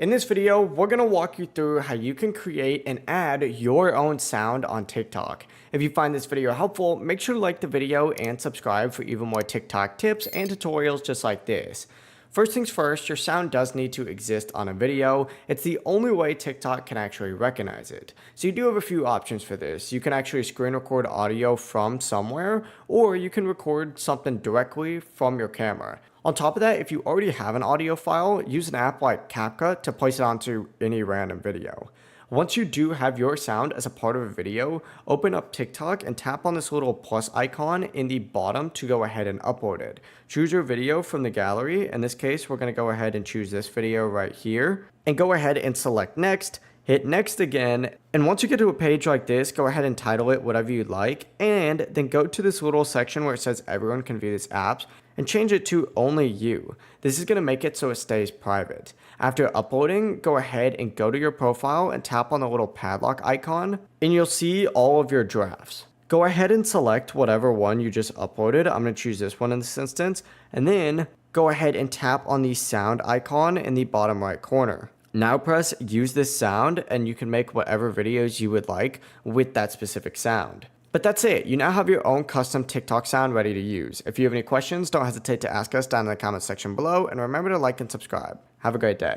In this video, we're going to walk you through how you can create and add your own sound on TikTok. If you find this video helpful, make sure to like the video and subscribe for even more TikTok tips and tutorials just like this. First things first, your sound does need to exist on a video. It's the only way TikTok can actually recognize it. So you do have a few options for this. You can actually screen record audio from somewhere, or you can record something directly from your camera. On top of that, if you already have an audio file, use an app like CapCut to place it onto any random video. Once you do have your sound as a part of a video, open up TikTok and tap on this little plus icon in the bottom to go ahead and upload it. Choose your video from the gallery. In this case, we're going to go ahead and choose this video right here and go ahead and select next. Hit next again, and once you get to a page like this, go ahead and title it whatever you'd like, and then go to this little section where it says everyone can view this app, and change it to only you. This is going to make it so it stays private. After uploading, go ahead and go to your profile and tap on the little padlock icon, and you'll see all of your drafts. Go ahead and select whatever one you just uploaded. I'm going to choose this one in this instance, and then go ahead and tap on the sound icon in the bottom right corner. Now press use this sound and you can make whatever videos you would like with that specific sound. But that's it. You now have your own custom TikTok sound ready to use. If you have any questions, don't hesitate to ask us down in the comment section below, and remember to like and subscribe. Have a great day.